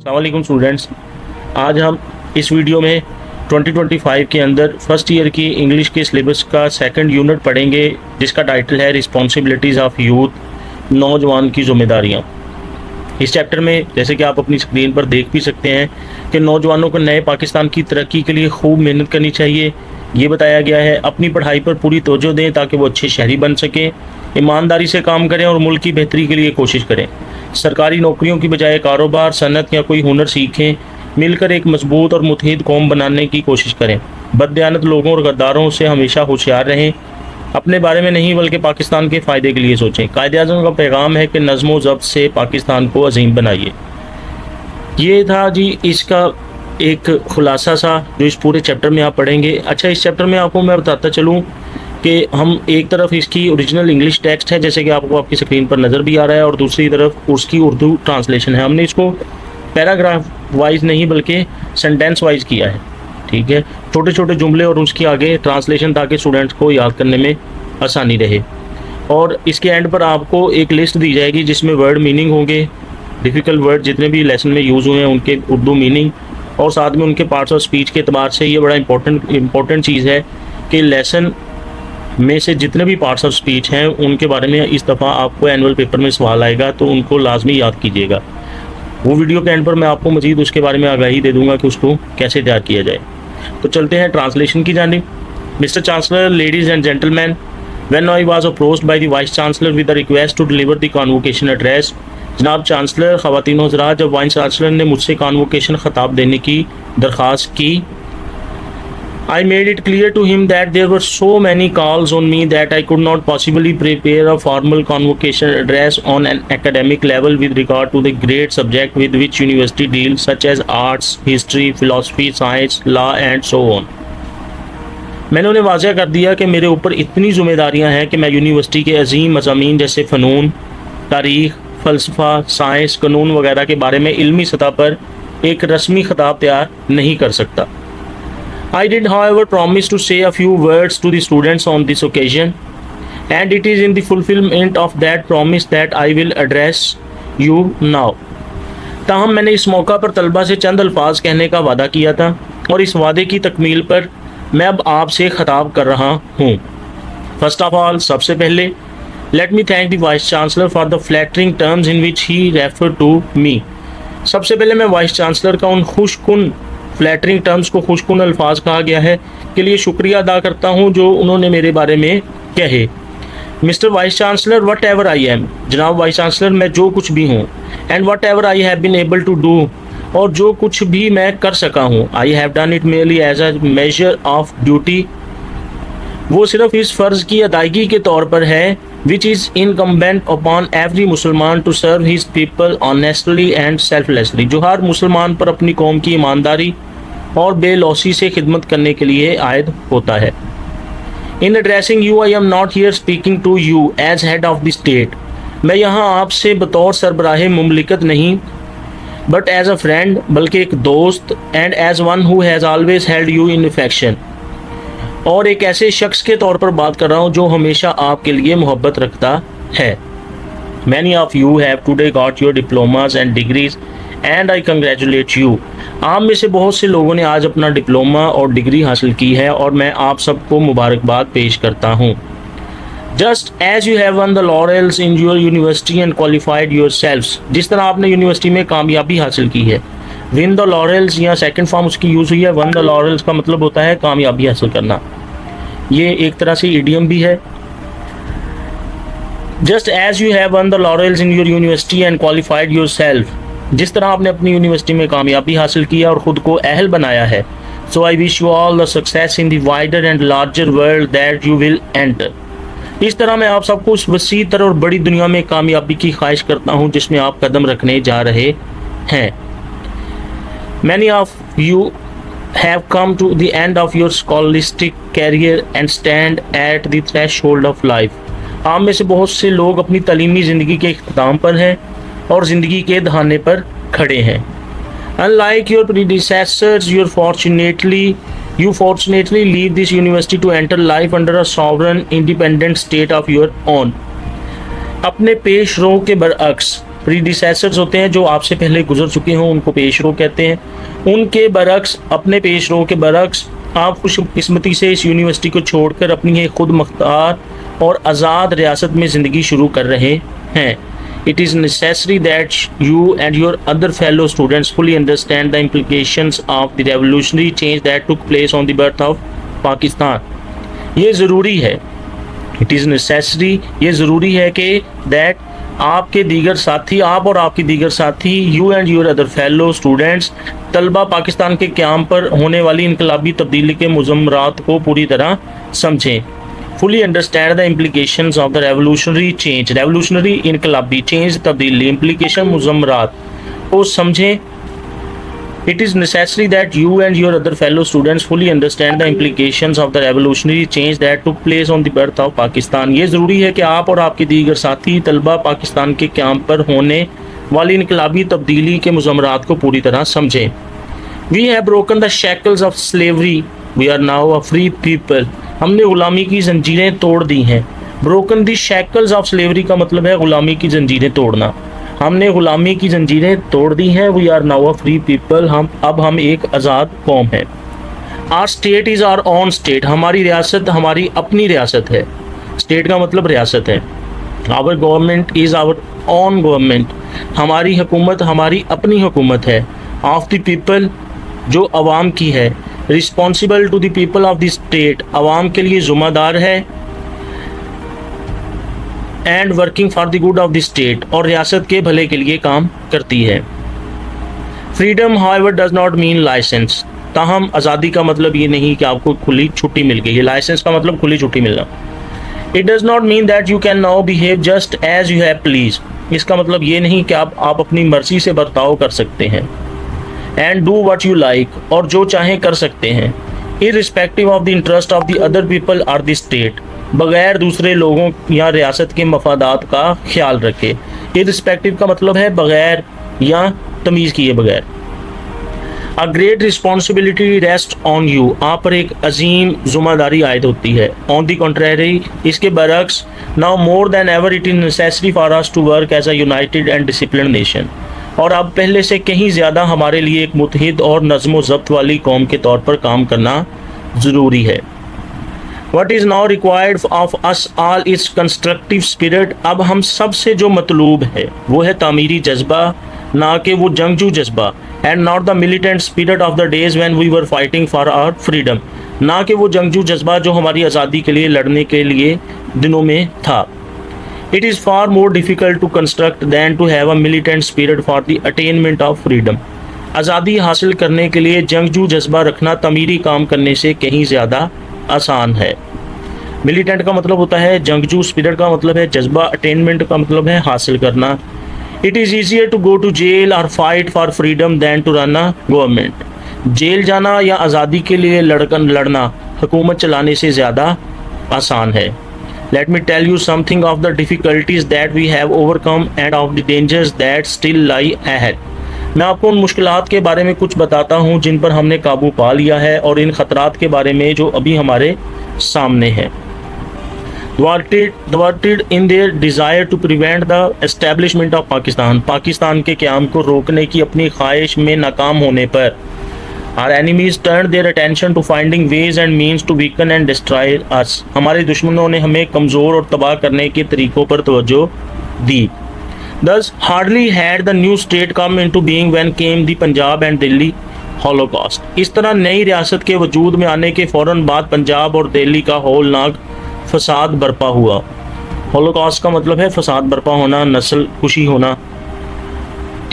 अस्सलाम वालेकुम स्टूडेंट्स। आज हम इस वीडियो में 2025 के अंदर फर्स्ट ईयर की इंग्लिश के सिलेबस का सेकंड यूनिट पढ़ेंगे, जिसका टाइटल है रिस्पॉन्सिबिलिटीज़ ऑफ यूथ, नौजवान की जिम्मेदारियाँ। इस चैप्टर में जैसे कि आप अपनी स्क्रीन पर देख भी सकते हैं कि नौजवानों को नए पाकिस्तान की तरक्की के लिए खूब मेहनत करनी चाहिए। ये बताया गया है अपनी पढ़ाई पर पूरी तवज्जो दें ताकि वो अच्छे शहरी बन सकें, ईमानदारी से काम करें और मुल्क की बेहतरी के लिए कोशिश करें। सरकारी नौकरियों की बजाय कारोबार, सनत या कोई हुनर सीखें। मिलकर एक मजबूत और मुतहिद कौम बनाने की कोशिश करें। बददियानत लोगों और गद्दारों से हमेशा होशियार रहें। अपने बारे में नहीं बल्कि पाकिस्तान के फ़ायदे के लिए सोचें। कायदे-ए-आज़म का पैगाम है कि नज़्म व ज़ब्त से पाकिस्तान को अजीम बनाइए। ये था जी इसका एक खुलासा सा जो इस पूरे चैप्टर में आप पढ़ेंगे। अच्छा, इस चैप्टर में आपको मैं बताता चलूँ कि हम एक तरफ इसकी ओरिजिनल इंग्लिश टेक्स्ट है जैसे कि आपको आपकी स्क्रीन पर नज़र भी आ रहा है, और दूसरी तरफ उसकी उर्दू ट्रांसलेशन है। हमने इसको पैराग्राफ वाइज नहीं बल्कि सेंटेंस वाइज किया है, ठीक है, छोटे छोटे जुमले और उसकी आगे ट्रांसलेशन, ताकि स्टूडेंट्स को याद करने में आसानी रहे। और इसके एंड पर आपको एक लिस्ट दी जाएगी जिसमें वर्ड मीनिंग होंगे, डिफ़िकल्ट वर्ड जितने भी लेसन में यूज़ हुए हैं उनके उर्दू मीनिंग, और साथ में उनके पार्ट्स ऑफ स्पीच के अतबार से ये बड़ा इंपॉर्टेंट चीज़ है कि लेसन में से जितने भी पार्ट्स ऑफ स्पीच हैं उनके बारे में इस दफ़ा आपको एनुअल पेपर में सवाल आएगा, तो उनको लाजमी याद कीजिएगा। वो वीडियो के एंड पर मैं आपको मज़ीद उसके बारे में आगाही दे दूंगा कि उसको कैसे तैयार किया जाए। तो चलते हैं ट्रांसलेशन की जानिब। Mister chancellor, ladies and gentleman, when I was approached by the vice chancellor with the request to deliver the convocation address. जनाब चांसलर, ख़वातीन व हज़रात, जब वाइस चांसलर ने मुझसे कॉन्वोकेशन ख़ताब देने की दरख्वास्त की, I made it clear to him that there were so many calls on me that I could not possibly prepare a formal convocation address on an academic level with regard to the great subject with which university deals, such as arts, history, philosophy, science, law and so on. मैंने उन्हें वाज़ह कर दिया कि मेरे ऊपर इतनी ज़िम्मेदारियां हैं कि मैं यूनिवर्सिटी के अजीम मज़ामीन जैसे फ़नून, तारीख़, फ़लसफ़ा, साइंस, कानून वगैरह के बारे में इल्मी सतह पर एक रस्मी ख़िताब तैयार नहीं कर सकता। I did, however, promise to say a few words to the students on this occasion, and it is in the fulfillment of that promise that I will address you now. ताहम मैंने इस मौका पर तलबा से चंद अल्फाज कहने का वादा किया था, और इस वादे की तकमील पर मैं अब आपसे ख़ताब कर रहा हूँ। फर्स्ट ऑफ ऑल, सबसे पहले let me thank the vice chancellor for the flattering terms in which he refer to me. सबसे पहले मैं वाइस चांसलर का उन खुशकुन फ्लैटरिंग टर्म्स को खुशकुन अल्फाज कहा गया है के लिए शुक्रिया अदा करता हूँ जो उन्होंने मेरे बारे में कहे। Mister vice chancellor, whatever I am, जनाब वाइस चांसलर मैं जो कुछ भी हूँ, and whatever I have been able to do, और जो कुछ भी मैं कर सका हूँ, I have done it merely as a measure of duty, वो सिर्फ इस फ़र्ज़ की अदायगी के तौर पर है which is incumbent upon every मुसलमान to serve his people honestly and selflessly, जो हर मुसलमान पर अपनी कौम की ईमानदारी और बेलौसी से खिदमत करने के लिए आयद होता है। In addressing you, I am not here speaking to you as head of the state, मैं यहाँ आपसे बतौर सरबराह मुमलिकत नहीं but as a friend, बल्कि एक दोस्त, and as one who has always held you in affection, और एक ऐसे शख्स के तौर पर बात कर रहा हूँ जो हमेशा आपके लिए मोहब्बत रखता है। Many of you have today got your diplomas and degrees and I congratulate you. आप में से बहुत से लोगों ने आज अपना डिप्लोमा और डिग्री हासिल की है और मैं आप सबको मुबारकबाद पेश करता हूँ। Just as you have won the laurels in your university and qualified yourselves, जिस तरह आपने यूनिवर्सिटी में कामयाबी हासिल की है। विन द लॉरेल्स या सेकंड फॉर्म उसकी यूज़ हुई है। वन द लॉरेल्स का मतलब होता है कामयाबी हासिल करना, ये एक तरह से इडियम भी है। Just as you have won the laurels in your university and qualified your self, जिस तरह आपने अपनी यूनिवर्सिटी में कामयाबी हासिल किया और ख़ुद को अहल बनाया है। So I wish you all the success in the wider and larger world that you will enter. इस तरह मैं आप सबको उस वसी तर और बड़ी दुनिया में कामयाबी की ख्वाहिश करता हूँ जिसमें आप कदम रखने जा रहे हैं। Many of you have come to the end of your scholastic career and stand at the threshold of life. आप में से बहुत से लोग अपनी तालीमी ज़िंदगी के इख्तिताम पर हैं और ज़िंदगी के दहाने पर खड़े हैं। Unlike your predecessors, you fortunately leave this university to enter life under a sovereign, independent state of your own. अपने पेशरों के बरअक्स प्रीडिसेसर्स होते हैं जो आपसे पहले गुजर चुके हों, उनको पेशरो कहते हैं। उनके बरक्स, अपने पेशरो के बरक्स, आप खुशकिस्मती से इस यूनिवर्सिटी को छोड़कर अपनी एक खुद मुख्तार और आज़ाद रियासत में ज़िंदगी शुरू कर रहे हैं। It is necessary that you and your other fellow students fully understand the implications of the revolutionary change that took place on the birth of Pakistan. ये ज़रूरी है, it is necessary, ये ज़रूरी है कि that आपके दीगर साथी, आप और आपके दीगर साथी, you and your other fellow students, तलबा पाकिस्तान के क़याम पर होने वाली इनकलाबी तब्दीली के मुज़म्मरात को पूरी तरह समझें। fully understand the implications of the revolutionary change, revolutionary इनकलाबी change तब्दीली, implication मुज़म्मरात को समझें। It is necessary that you and your other fellow students fully understand the implications of the revolutionary change that took place on the birth of Pakistan. ये ज़रूरी है कि आप और आपके दीगर साथी तलबा पाकिस्तान के क़याम पर होने वाली इनकलाबी तब्दीली के मुज़म्मरात को पूरी तरह समझें। We have broken the shackles of slavery. We are now a free people. हमने ग़ुलामी की जंजीरें तोड़ दी हैं। Broken the shackles of slavery का मतलब है ग़ुलामी की जंजीरें तोड़ना। हमने ग़ुलामी की जंजीरें तोड़ दी हैं। We are now a free people. हम एक आज़ाद कौम है। Our state is our own state. हमारी रियासत हमारी अपनी रियासत है। State का मतलब रियासत है। Our government is our own government. हमारी हुकूमत हमारी अपनी हुकूमत है। Of the people, जो अवाम की है। Responsible to the people of the state, अवाम के लिए ज़िम्मेदार है। And working for the good of the state, और रियासत के भले के लिए काम करती है। Freedom however does not mean licence, ताहम आज़ादी का मतलब ये नहीं कि आपको खुली छुट्टी मिल गई है। लाइसेंस का मतलब खुली छुट्टी मिलना। It does not mean that you can now behave just as you have please, इसका मतलब ये नहीं कि आप अपनी मर्जी से बर्ताव कर सकते हैं। And do what you like, और जो चाहें कर सकते हैं। Irrespective of the interest of the other people और द स्टेट, बगैर दूसरे लोगों या रियासत के मफादात का ख्याल रखे। इररिस्पेक्टिव का मतलब है बगैर या तमीज़ किए बगैर। A great responsibility rest on you, आप पर एक अजीम ज़िम्मेदारी आयद होती है। ऑन दी कॉन्ट्रेरी, इसके बरक्स, now more than ever it is necessary for us to work as a united and discipline nation, और अब पहले से कहीं ज़्यादा हमारे लिए एक मुत्तहिद और नज़्म व ज़ब्त वाली कौम के तौर पर काम करना ज़रूरी है। What is now required of us all is constructive spirit, अब हम सब से जो मतलूब है वो है तामीरी जज्बा, ना कि वो जंगजू जज्बा। and not the militant spirit of the days when we were fighting for our freedom, ना कि वो जंगजू जज्बा जो हमारी आज़ादी के लिए लड़ने के लिए दिनों में था। It is far more difficult to construct than to have a militant spirit for the attainment of freedom, आज़ादी हासिल करने के लिए जंगजू जज्बा रखना तमीरी काम करने से कहीं ज़्यादा आसान है। मिलिटेंट का मतलब होता है जंगजू, स्पिरिट का मतलब है जज्बा, अटेनमेंट का मतलब है हासिल करना। It is easier to go to jail और fight for freedom than to run a government, jail जाना या आज़ादी के लिए लड़ना हुकूमत चलाने से ज़्यादा आसान है। Let me tell you something of the difficulties that we have overcome and of the dangers that still lie ahead, मैं आपको उन मुश्किलात के बारे में कुछ बताता हूँ जिन पर हमने काबू पा लिया है और इन ख़तरात के बारे में जो अभी हमारे सामने हैं। Thwarted in their desire to prevent the establishment of Pakistan, Pakistan के क़याम को रोकने की अपनी ख्वाहिश में नाकाम होने पर our enemies turned their attention to finding ways and means to weaken and destroy us, हमारे दुश्मनों ने हमें कमज़ोर और तबाह करने के तरीक़ों पर तवज्जो दी। Thus hardly had the new state come into being when came the Punjab and Delhi Holocaust, इस तरह नई रियासत के वजूद में आने के फ़ौरन बाद पंजाब और दिल्ली का होलनाक फसाद बर्पा हुआ। होलोकॉस्ट का मतलब है फसाद बर्पा होना, नस्ल कुशी होना।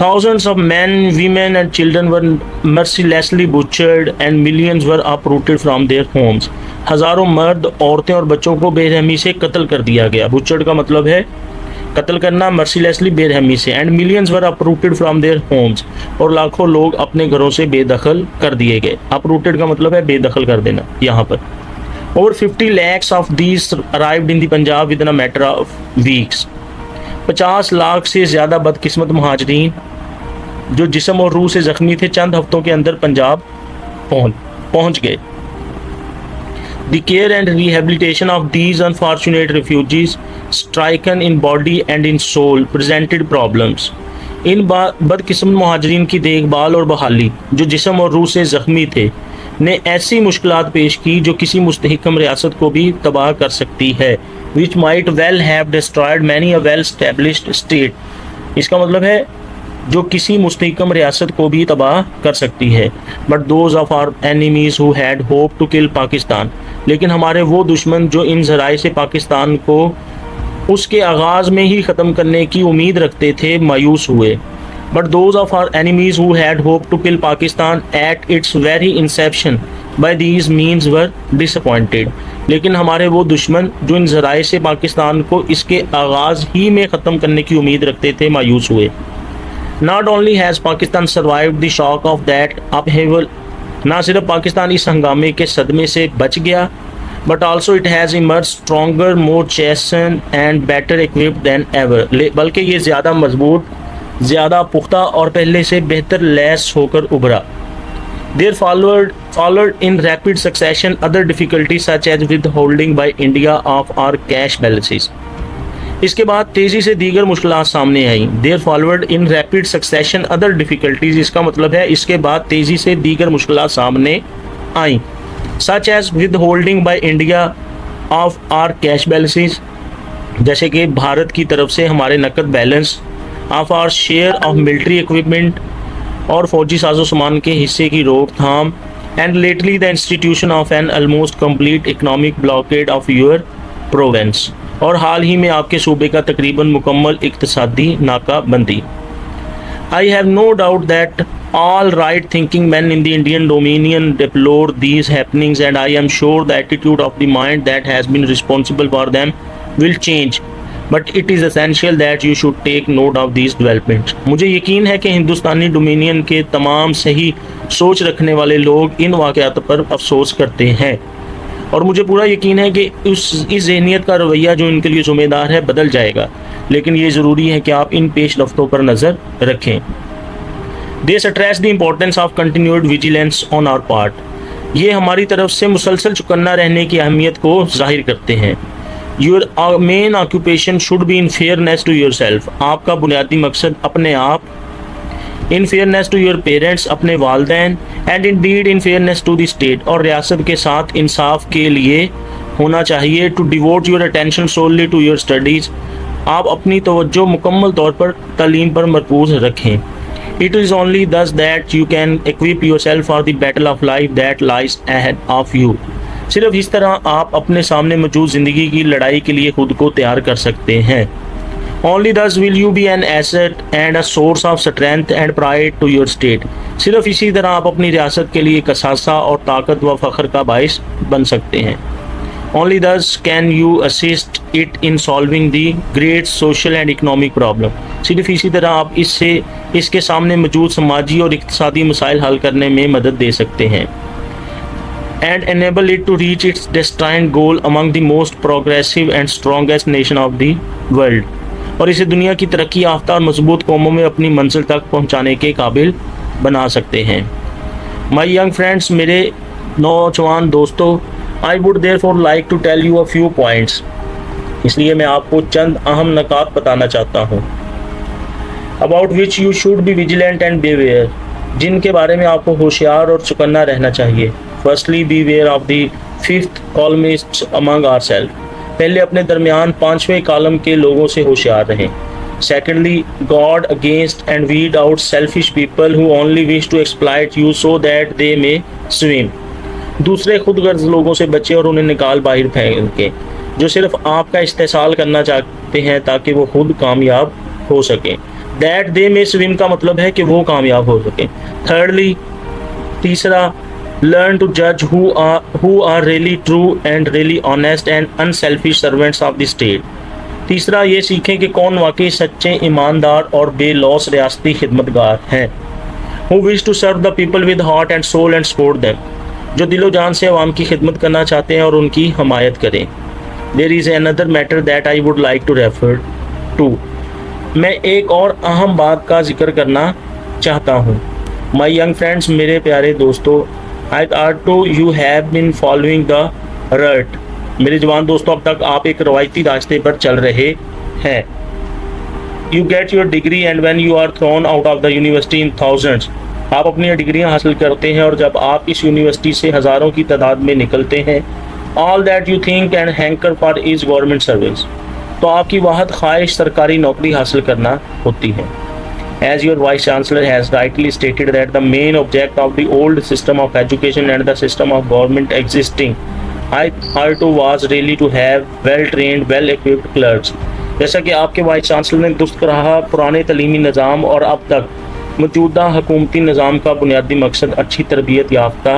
Thousands of men, women and children were mercilessly butchered and millions were uprooted from their homes, हज़ारों मर्द, औरतें और बच्चों को बेरहमी से कत्ल कर दिया गया। butchered का मतलब है कत्ल करना, mercilessly बेरहमी से, and millions were uprooted from their homes, और लाखों लोग अपने घरों से बेदखल कर दिए गए। uprooted का मतलब है बेदखल कर देना। यहाँ पर Over 50 lakhs of these arrived in the Punjab within a matter of weeks, 50 lakh से ज़्यादा बदकिस्मत महाजरीन जो जिस्म और रूह से ज़ख्मी थे चंद हफ्तों के अंदर पंजाब पहुँच गए। The care and rehabilitation of these unfortunate refugees stricken in body and in soul presented problems, इन बदकिस्मत मुहाजिरीन की देखभाल और बहाली जो जिस्म और रूह से ज़ख्मी थे ने ऐसी मुश्किलात पेश की जो किसी मुस्तहकम रियासत को भी तबाह कर सकती है, which might well have destroyed many a well established state. इसका मतलब है जो किसी मुस्तहकम रियासत को भी तबाह कर सकती है। But those of our enemies who had hope to kill Pakistan, लेकिन हमारे वो दुश्मन जो इन ज़राए से पाकिस्तान को उसके आगाज़ में ही ख़त्म करने की उम्मीद रखते थे, मायूस हुए। But those of our enemies who had hope to kill Pakistan at its very inception by these means were disappointed, लेकिन हमारे वो दुश्मन जो इन ज़राए से पाकिस्तान को इसके आगाज़ ही में ख़त्म करने की उम्मीद रखते थे, मायूस हुए। Not only has Pakistan survived the shock of that upheaval, ना सिर्फ पाकिस्तान इस हंगामे के सदमे से बच गया, but also it has emerged stronger, more chastened and better equipped than ever, बल्कि ये ज़्यादा मजबूत, ज़्यादा पुख्ता और पहले से बेहतर लैस होकर उभरा। There followed in rapid succession other difficulties such as withholding by India of our cash balances. इसके बाद तेज़ी से दीगर मुश्किलात सामने आई। There followed in rapid succession other difficulties, इसका मतलब है इसके बाद तेज़ी से दीगर मुश्किलात सामने आई, such as withholding by India of our cash balances, जैसे कि भारत की तरफ से हमारे नकद balance, of our share of military equipment और फौजी साजो सामान के हिस्से की रोकथाम, and lately the institution of an almost complete economic blockade of your province, और हाल ही में आपके सूबे का तकरीबन मुकम्मल इक्तसादी नाकाबंदी। I have no doubt that all right thinking men in the Indian Dominion deplore these happenings, and I am sure the attitude of the mind that has been responsible for them will change, but it is essential that you should take note of these developments. मुझे यकीन है कि हिंदुस्तानी dominion के तमाम सही सोच रखने वाले लोग इन वाक़यात पर अफसोस करते हैं, और मुझे पूरा यकीन है कि इस जहनीत का रवैया जो इनके लिए ज़िम्मेदार है बदल जाएगा, लेकिन ये ज़रूरी है कि आप इन पेश रफ्तों पर नज़र रखें। They stress the importance of continued vigilance on our part, ये हमारी तरफ से मुसलसल चौकन्ना रहने की अहमियत को जाहिर करते हैं। Your main occupation should be in fairness to yourself, आपका बुनियादी मकसद अपने आप, in fairness to your parents, अपने वालदैन, and indeed in fairness to the state, और रियासत के साथ इंसाफ के लिए होना चाहिए। To devote your attention solely to your studies, आप अपनी तवज्जो मुकम्मल तौर पर तालीम पर मरकूज़ रखें। इट इज़ ओनली दस that you can equip your self for the battle of life that lies ahead of you, सिर्फ इस तरह आप अपने सामने मौजूद ज़िंदगी की लड़ाई के लिए खुद को तैयार कर सकते हैं। Only thus will you be an asset and a source of strength and pride to your state, सिर्फ इसी तरह आप अपनी रियासत के लिए एक असासा और ताकत व फ़ख्र का बाइस बन सकते हैं। Only thus can you assist it in solving the great social and economic problem, सिर्फ इसी तरह आप इसके सामने मौजूद समाजी और इक़्तिसादी मसाइल हल करने में मदद दे सकते हैं। And enable it to reach its destined goal among the most progressive and strongest nation of the world, और इसे दुनिया की तरक्की याफ्ता और मजबूत कौमों में अपनी मंजिल तक पहुंचाने के काबिल बना सकते हैं। माई यंग फ्रेंड्स, मेरे नौजवान दोस्तों, I would therefore like to tell you a few points, इसलिए मैं आपको चंद अहम नकात बताना चाहता हूँ। About which you should be vigilant and beware, जिनके बारे में आपको होशियार और चौकन्ना रहना चाहिए। Firstly beware of the fifth columnist among our self, पहले अपने दरमियान पांचवें कॉलम के लोगों से होशियार रहें। Secondly guard against and weed out selfish people who only wish to exploit you so that they may swim, दूसरे खुदगर्ज लोगों से बचे और उन्हें निकाल बाहर फेंकें जो सिर्फ आपका इस्तेसाल करना चाहते हैं ताकि वो खुद कामयाब हो सकें। दैट दे मे स्विम का मतलब है कि वो कामयाब हो सकें। थर्डली, तीसरा, learn to judge who are really true and really honest and unselfish servants of the state, तीसरा ये सीखें कि कौन वाकई सच्चे, ईमानदार और बेलौस रियासती खिदमतगार हैं। who wish to serve the people with heart and soul and support them, जो दिलो जान से अवाम की खिदमत करना चाहते हैं और उनकी हमायत करें। there is another matter that I would like to refer to, मैं एक और अहम बात का जिक्र करना चाहता हूँ। my young friends, मेरे प्यारे दोस्तों, I thought you have been following the rut, मेरे जवान दोस्तों, अब तक आप एक रवायती रास्ते पर चल रहे हैं। you get your degree and when you are thrown out of the university in thousands, आप अपनी डिग्रियां हासिल करते हैं और जब आप इस यूनिवर्सिटी से हज़ारों की तादाद में निकलते हैं, all that you think and hanker for is government service, तो आपकी वाहद ख्वाहिश सरकारी नौकरी हासिल करना होती है. As your Vice Chancellor has rightly stated that the main object of the old system of education and the system of government existing hitherto was really to have well-trained, well-equipped clerks. जैसा कि आपके vice chancellor ने दुरुस्त कहा, पुराने तलीमी निज़ाम और अब तक मौजूदा हुकूमती निज़ाम का बुनियादी मकसद अच्छी तरबियत याफ्ता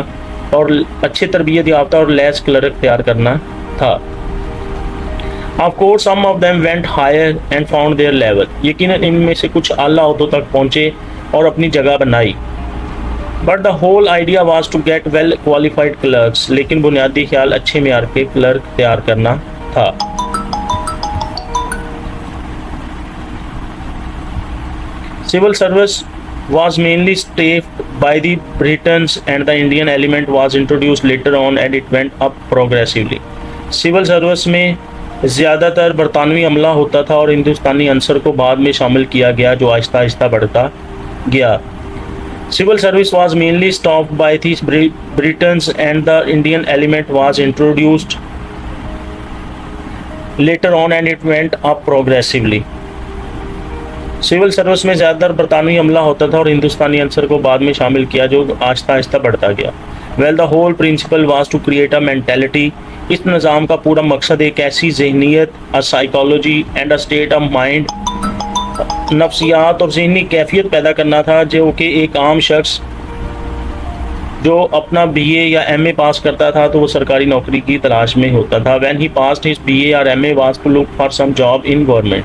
और लैस क्लर्क तैयार करना था. Of course, some of them went higher and found their level. यकीनन इनमें से कुछ आला ओहदों तक पहुँचे और अपनी जगह बनाई. But the whole idea was to get well qualified clerks. लेकिन बुनियादी ख्याल अच्छे मेयार के क्लर्क तैयार करना था. Civil service was mainly staffed by the Britons and the Indian element was introduced later on and it went up progressively. Civil service में ज़्यादातर बरतानवी अमला होता था और हिंदुस्तानी अंसर को बाद में शामिल किया गया जो आहिस्ता आहिस्ता बढ़ता गया. Civil service was mainly staffed by the Britons and the Indian element was introduced later on and it went up progressively. Civil service में ज़्यादातर बरतानवी अमला होता था और हिंदुस्तानी अंसर को बाद में शामिल किया जो आहिस्ता आहिस्ता बढ़ता गया. Well the whole principle was to create a mentality. इस निज़ाम का पूरा मकसद एक ऐसी जहनीत, a psychology and a state of mind, नफ्सियात और जहनी कैफियत पैदा करना था जो कि एक आम शख्स जो अपना BA या MA पास करता था तो वो सरकारी नौकरी की तलाश में होता था. When he passed his BA और MA was to look for some job in government.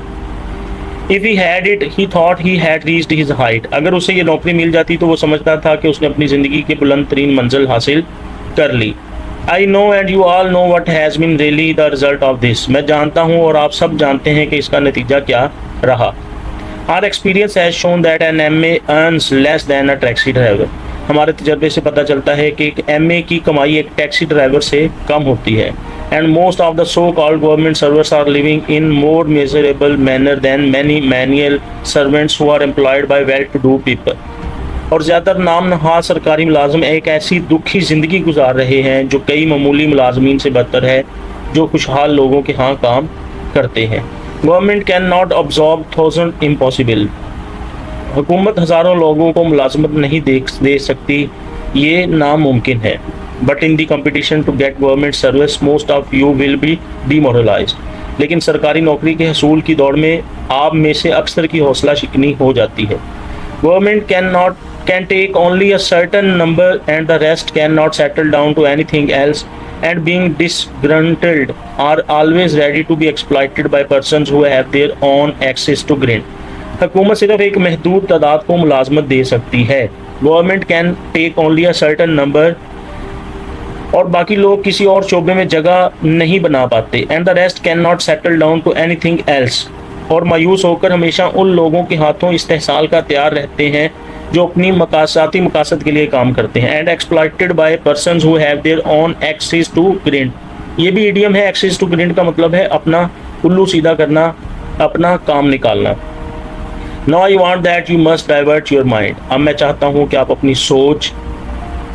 If he had it, he thought he had reached his height. अगर उसे ये नौकरी मिल जाती तो वो समझता था कि उसने अपनी ज़िंदगी की बुलंद तरीन मंजिल हासिल कर ली. I know and you all know what has been really the result of this. मैं जानता हूँ और आप सब जानते हैं कि इसका नतीजा क्या रहा. Our experience has shown that an MA earns less than a taxi driver. हमारे तजर्बे से पता चलता है कि एक MA की कमाई एक टैक्सी ड्राइवर से कम होती है. And most of the so-called government servants are living in more miserable manner than many manual servants who are employed by well-to-do people. और ज़्यादातर नाम नहाद सरकारी मुलाजिम एक ऐसी दुखी ज़िंदगी गुजार रहे हैं जो कई मामूली मुलाजमीन से बदतर है जो खुशहाल लोगों के यहाँ काम करते हैं. Government can not absorb thousand impossible. हुकूमत हज़ारों लोगों को मुलाजमत नहीं दे सकती, ये नामुमकिन है. But in the competition to get government service, most of you will be demoralized. लेकिन सरकारी नौकरी के हसूल की दौड़ में आप में से अक्सर की हौसला शिकनी हो जाती है. Government can take only a certain number and the rest cannot settle down to anything else and being disgruntled are always ready to be exploited by persons who have their own access to grant. हुकूमत सिर्फ एक महदूद तादाद को मुलाजमत दे सकती है. Government can take only a certain number और बाकी लोग किसी और शोबे में जगह नहीं बना पाते. And the rest can not settle down to anything else. और मायूस होकर हमेशा उन लोगों के हाथों इस्तेहसाल का तैयार रहते हैं जो अपनी मकासाती मकासद के लिए काम करते हैं. And exploited by persons who have their own axe to grind. ये भी इडियम है. एक्सेस टू ग्रिंट का मतलब है अपना उल्लू सीधा करना, अपना काम निकालना. Now I want that you must divert your mind. अब मैं चाहता हूँ कि आप अपनी सोच,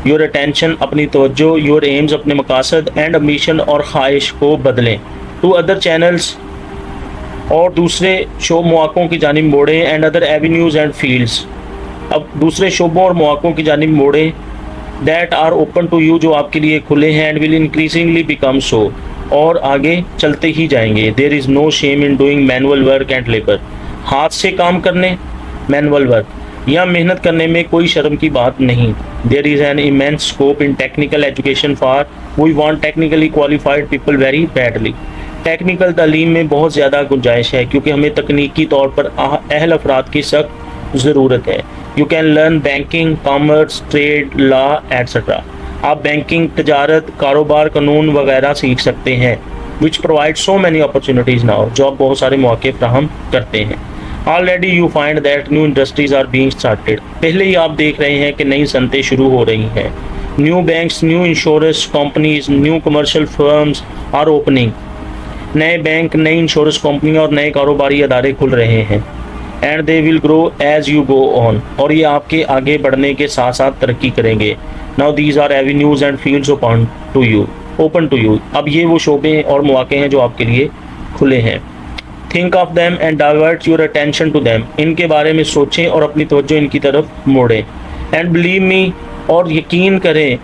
योर अटेंशन अपनी तवज्जो, योर एम्स अपने मकासद एंड अम्बिशन और ख्वाहिश को बदलें टू अदर चैनल्स और दूसरे मौक़ों की जानिब मोड़ें. And other avenues and fields. अब दूसरे शोबों और मौक़ों की जानिब मोड़ें that are open to you, जो आपके लिए खुले हैं. And will increasingly become so, और आगे चलते ही जाएंगे. There is no shame in doing manual work and labour. हाथ से काम करने, मैनुअल वर्क या मेहनत करने में कोई शर्म की बात नहीं. There is an immense scope in technical education for we want technically qualified people very badly. Technical तालीम में बहुत ज़्यादा गुंजाइश है क्योंकि हमें तकनीकी तौर पर अहल अफराद की सख्त ज़रूरत है. You can learn banking, commerce, trade, law etcetera. आप बैंकिंग, तजारत, कारोबार, कानून वगैरह सीख सकते हैं. Which provide so many opportunities now, जो आप बहुत सारे मौके फ्राहम करते हैं. Already you find that new industries are being started. पहले ही आप देख रहे हैं कि नई सनतें शुरू हो रही हैं. New banks, new insurance companies, new commercial firms are opening. नए बैंक, नई इंश्योरेंस कंपनी और नए कारोबारी अदारे खुल रहे हैं. And they will grow as you go on, और ये आपके आगे बढ़ने के साथ साथ तरक्की करेंगे। Now these are avenues and fields open to you. अब ये वो शोबे और मौके हैं जो आपके लिए खुले हैं। Think of them and divert your attention to them, इनके बारे में सोचें और अपनी तवज्जो इनकी तरफ मोड़ें। एंड बिलीव मी, और यकीन करें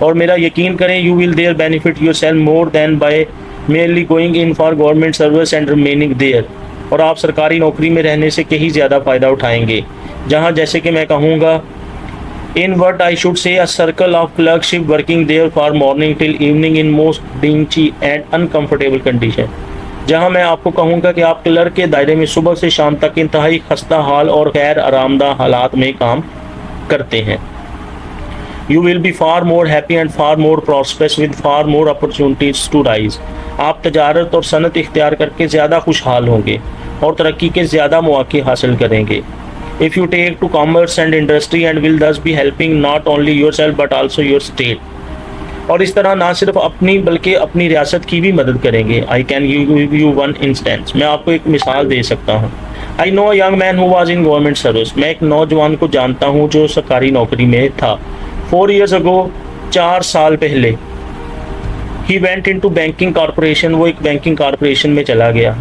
और मेरा यकीन करें, you will there benefit your self more than by merely going in for government service and remaining there, और आप सरकारी नौकरी में रहने से कहीं ज़्यादा फ़ायदा उठाएंगे। जहाँ जैसे कि मैं कहूँगा, in what I should say a circle of clerkship working there for morning till evening in most dingy and uncomfortable condition, जहाँ मैं आपको कहूँगा कि आप क्लर्क के दायरे में सुबह से शाम तक इंतहाई खस्ता हाल और गैर आरामदा हालात में काम करते हैं। You will be far more happy and far more prosperous with far more opportunities to rise. आप तजारत और सनत इख्तियार करके ज़्यादा खुशहाल होंगे और तरक्की के ज़्यादा मौके हासिल करेंगे। If you take to commerce and industry and will thus be helping not only yourself but also your state. और इस तरह ना सिर्फ अपनी बल्कि अपनी रियासत की भी मदद करेंगे। I can give you one instance. मैं आपको एक मिसाल दे सकता हूँ। I know a young man who was in government service. मैं एक नौजवान को जानता हूँ जो सरकारी नौकरी में था। 4 years ago, 4 साल पहले, he went into banking corporation, वो एक बैंकिंग कॉरपोरेशन में चला गया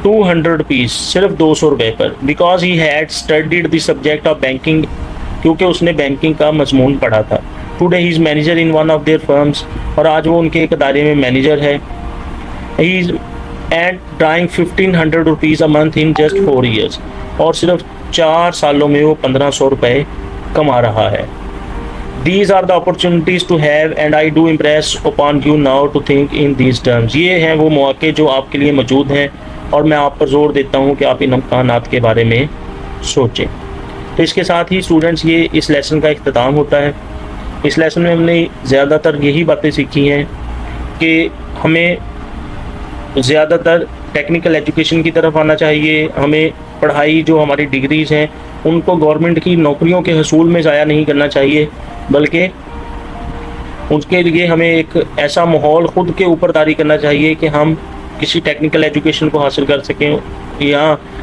200 रुपीज़, सिर्फ 200 रुपये पर, because he had studied the subject of banking, क्योंकि उसने बैंकिंग का मजमून पढ़ा था। Today he is manager in one of their firms, और आज वो उनके एक अदारे में मैनेजर है। He is and drawing 1500 rupees a month in just 4 years, और सिर्फ 4 सालों में वो 1500 रुपये कमा रहा है। These are the opportunities to have and I do impress upon you now to think in these terms. ये हैं वो मौके जो आपके लिए मौजूद हैं और मैं आप पर जोर देता हूँ कि आप इन इम्कानात के बारे में सोचें। तो इसके साथ ही स्टूडेंट्स, ये इस लेसन का इख्तिताम होता है। इस लेसन में हमने ज़्यादातर यही बातें सीखी हैं कि हमें ज़्यादातर टेक्निकल एजुकेशन की तरफ आना चाहिए। हमें पढ़ाई जो हमारी डिग्रीज़ हैं उनको गवर्नमेंट की नौकरियों के हसूल में ज़ाया नहीं करना चाहिए, बल्कि उसके लिए हमें एक ऐसा माहौल ख़ुद के ऊपर तारी करना चाहिए कि हम किसी टेक्निकल एजुकेशन को हासिल कर सकें या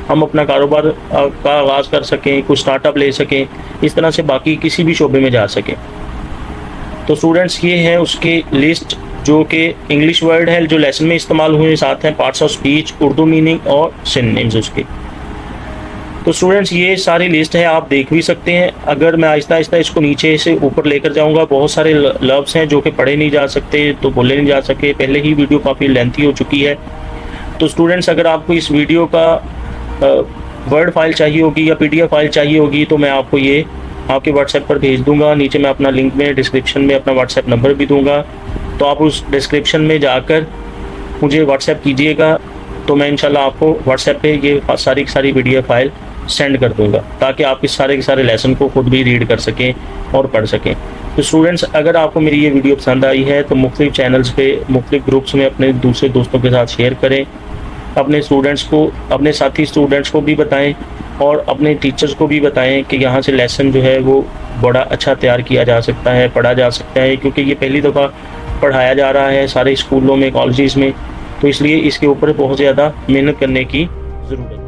हम अपना कारोबार का आगाज़ कर सकें, कुछ स्टार्टअप ले सकें, इस तरह से बाकी किसी भी शोबे में जा सकें। तो स्टूडेंट्स, ये है उसके लिस्ट जो कि इंग्लिश वर्ड है जो लेसन में इस्तेमाल हुए, साथ हैं parts of speech, Urdu meaning और सिनोनिम्स उसके। तो स्टूडेंट्स, ये सारी लिस्ट है, आप देख भी सकते हैं। अगर मैं आहिस्ता आहिस्ता इसको नीचे से ऊपर लेकर जाऊंगा, बहुत सारे लफ्ज़ हैं जो कि पढ़े नहीं जा सकते, तो बोले नहीं जा सके। पहले ही वीडियो काफ़ी लेंथी हो चुकी है। तो स्टूडेंट्स, अगर आपको इस वीडियो का वर्ड फाइल चाहिए होगी या PDF फाइल चाहिए होगी तो मैं आपको ये आपके व्हाट्सएप पर भेज दूंगा। नीचे मैं अपना लिंक में डिस्क्रिप्शन में अपना व्हाट्सएप नंबर भी दूंगा, तो आप उस डिस्क्रिप्शन में जाकर मुझे व्हाट्सएप कीजिएगा, तो मैं इंशाल्लाह आपको व्हाट्सएप पे ये सारी की सारी PDF फाइल सेंड कर दूंगा, ताकि आप इस सारे के सारे लेसन को खुद भी रीड कर सकें और पढ़ सकें। तो स्टूडेंट्स, अगर आपको मेरी ये वीडियो पसंद आई है तो मुख्तलिफ चैनल्स पे, मुख्तलिफ ग्रुप्स में अपने दूसरे दोस्तों के साथ शेयर करें। अपने स्टूडेंट्स को, अपने साथी स्टूडेंट्स को भी बताएं और अपने टीचर्स को भी बताएं कि यहाँ से लेसन जो है वो बड़ा अच्छा तैयार किया जा सकता है, पढ़ा जा सकता है, क्योंकि ये पहली दफ़ा पढ़ाया जा रहा है सारे स्कूलों में, कॉलेजेस में, तो इसलिए इसके ऊपर बहुत ज़्यादा मेहनत करने की ज़रूरत है।